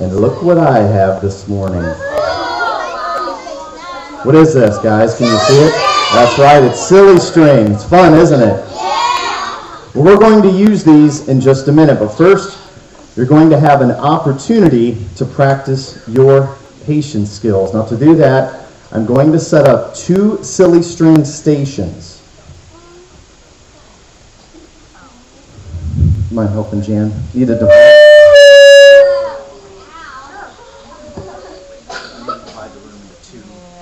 And look what I have this morning. What is this, guys? Can you see it? That's right, it's silly string. It's fun, isn't it? Well, we're going to use these in just a minute, but first, you're going to have an opportunity to practice your patience skills. Now, to do that, I'm going to set up 2 silly string stations. You mind helping Jan? Need a device.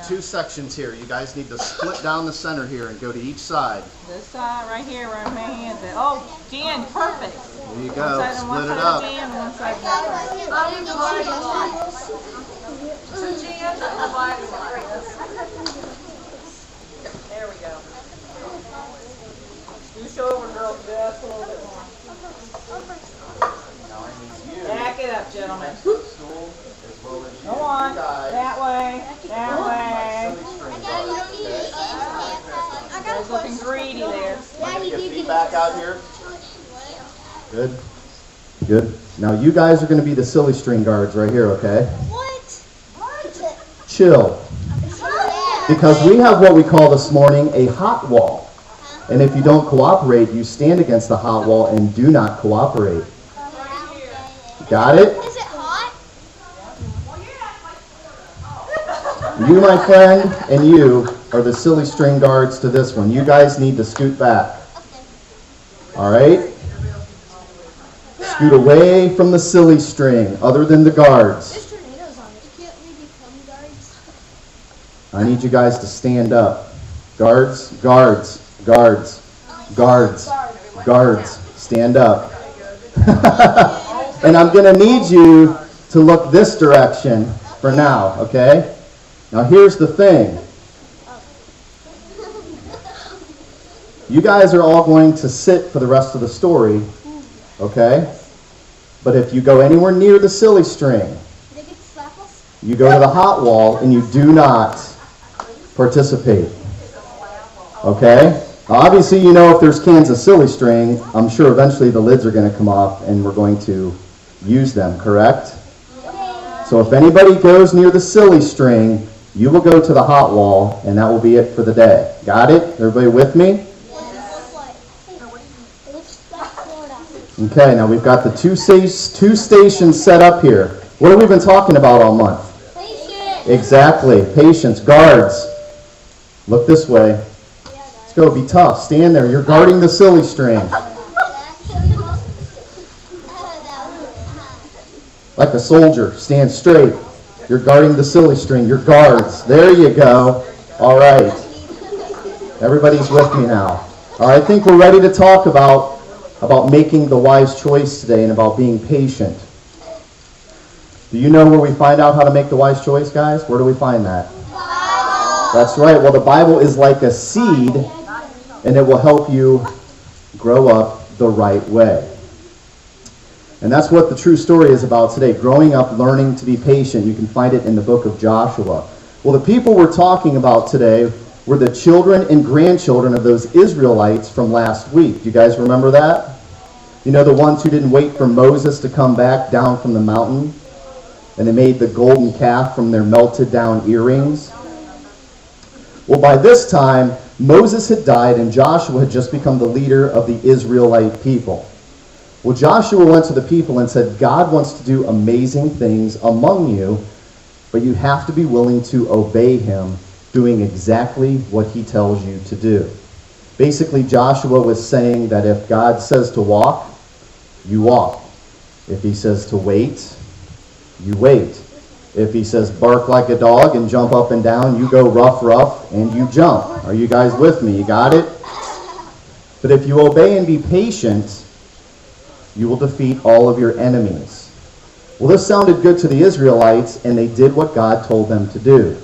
Two sections here. You guys need to split down the center here and go to each side. This side right here where my hands at. Oh, Jan, perfect. There you go. Split it up. Jan, one side there we go. Scooch over, girls, just a little bit more. Back it up, gentlemen. Go on. That way. That way. You guys looking greedy there. Get your feet back out here. Good. Good. Now you guys are going to be the silly string guards right here, okay? What? Chill. Because we have what we call this morning a hot wall. And if you don't cooperate, you stand against the hot wall and do not cooperate. Got it? Is it hot? You, my friend, and you are the silly string guards to this one. You guys need to scoot back. All right? Scoot away from the silly string, other than the guards. There's tornadoes on it. Can't we become guards? I need you guys to stand up. Guards, guards, guards, guards, guards. Stand up. And I'm going to need you to look this direction for now, okay? Now here's the thing. You guys are all going to sit for the rest of the story, okay? But if you go anywhere near the silly string, you go to the hot wall and you do not participate, okay? Obviously, you know if there's cans of silly string, I'm sure eventually the lids are going to come off and we're going to use them, correct? So if anybody goes near the silly string, you will go to the hot wall, and that will be it for the day. Got it? Everybody with me? Okay, now we've got the two stations set up here. What have we been talking about all month? Patience. Exactly. Patience. Guards. Look this way. Let's go. Be tough. Stand there. You're guarding the silly string. Like a soldier. Stand straight. You're guarding the silly string. You're guards. There you go. All right. Everybody's with me now. All right, I think we're ready to talk about making the wise choice today and about being patient. Do you know where we find out how to make the wise choice, guys? Where do we find that? That's right. Well, the Bible is like a seed, and it will help you grow up the right way. And that's what the true story is about today, growing up, learning to be patient. You can find it in the book of Joshua. Well, the people we're talking about today were the children and grandchildren of those Israelites from last week. Do you guys remember that? You know, the ones who didn't wait for Moses to come back down from the mountain, and they made the golden calf from their melted down earrings? Well, by this time, Moses had died and Joshua had just become the leader of the Israelite people. Well, Joshua went to the people and said, God wants to do amazing things among you, but you have to be willing to obey him, doing exactly what he tells you to do. Basically, Joshua was saying that if God says to walk, you walk. If he says to wait, you wait. If he says bark like a dog and jump up and down, you go rough, and you jump. Are you guys with me? You got it? But if you obey and be patient, you will defeat all of your enemies. Well, this sounded good to the Israelites, and they did what God told them to do.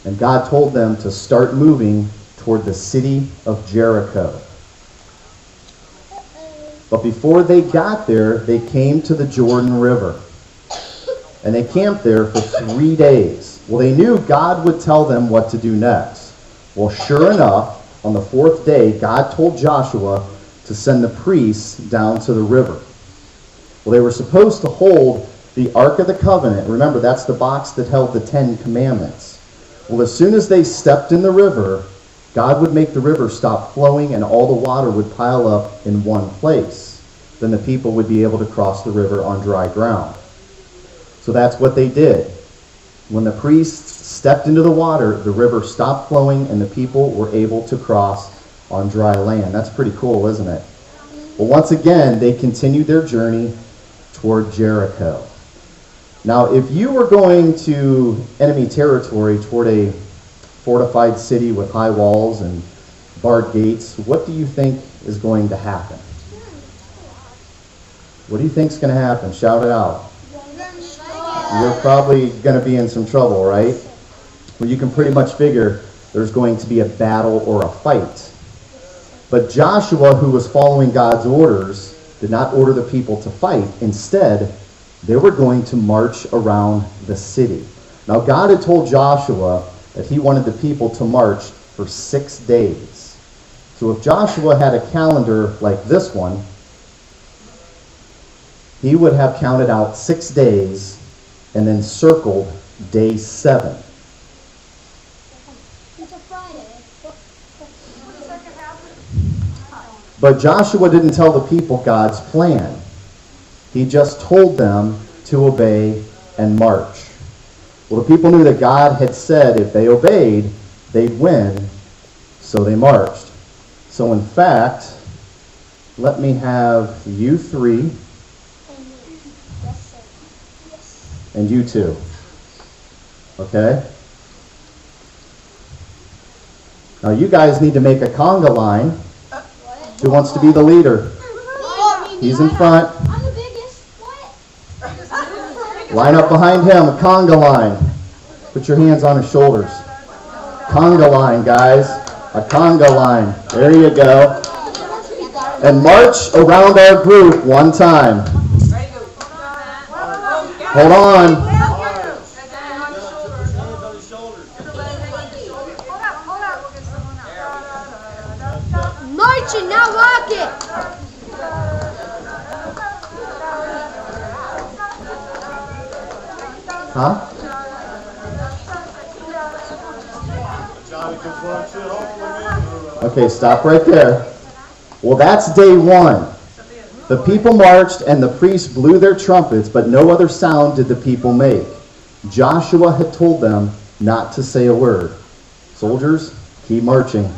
And God told them to start moving toward the city of Jericho. But before they got there, they came to the Jordan River. And they camped there for 3 days. Well, they knew God would tell them what to do next. Well, sure enough, on the 4th day, God told Joshua to send the priests down to the river. Well, they were supposed to hold the Ark of the Covenant, remember that's the box that held the 10 commandments. Well, as soon as they stepped in the river, God would make the river stop flowing and all the water would pile up in one place. Then the people would be able to cross the river on dry ground. So that's what they did. When the priests stepped into the water, the river stopped flowing and the people were able to cross on dry land. That's pretty cool, isn't it? Well, once again, they continued their journey toward Jericho. Now, if you were going to enemy territory toward a fortified city with high walls and barred gates, what do you think is going to happen? What do you think is going to happen? Shout it out. You're probably going to be in some trouble, right? Well, you can pretty much figure there's going to be a battle or a fight. But Joshua, who was following God's orders, did not order the people to fight. Instead, they were going to march around the city. Now, God had told Joshua that he wanted the people to march for 6 days. So if Joshua had a calendar like this one, he would have counted out 6 days and then circled day 7. It's a Friday. But Joshua didn't tell the people God's plan. He just told them to obey and march. Well, the people knew that God had said if they obeyed, they'd win, so they marched. So in fact, let me have you 3 and you 2. Okay? Now you guys need to make a conga line. Who wants to be the leader? He's in front. I'm the biggest. What? Line up behind him, a conga line. Put your hands on his shoulders. Conga line, guys. A conga line. There you go. And march around our group one time. Hold on. Marching, now walk it. Huh? Okay, stop right there. Well, that's day 1. The people marched and the priests blew their trumpets, but no other sound did the people make. Joshua had told them not to say a word. Soldiers, keep marching.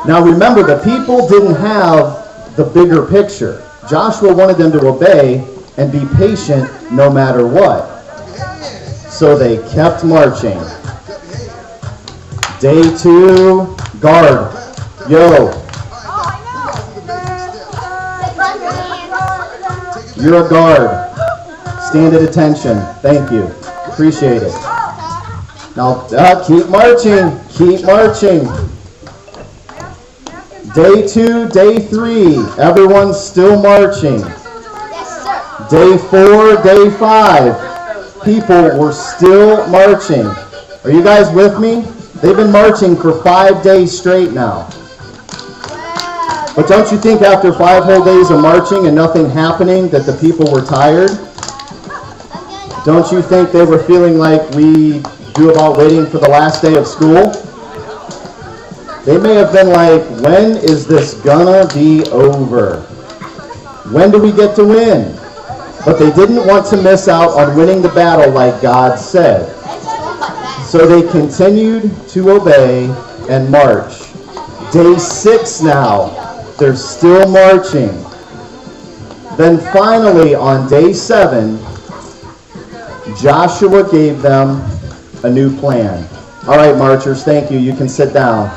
Now remember, the people didn't have the bigger picture. Joshua wanted them to obey and be patient no matter what. So they kept marching. Day 2, guard. Yo. You're a guard. Stand at attention. Thank you. Appreciate it. Now, keep marching. Keep marching. Day 2, day 3. Everyone's still marching. Day 4, day 5. People were still marching. Are you guys with me? They've been marching for 5 days straight now. But don't you think after 5 whole days of marching and nothing happening that the people were tired? Don't you think they were feeling like we do about waiting for the last day of school? They may have been like, when is this gonna be over? When do we get to win? But they didn't want to miss out on winning the battle like God said. So they continued to obey and march. Day 6 now. They're still marching. Then finally on day 7, Joshua gave them a new plan. All right, marchers, thank you. You can sit down.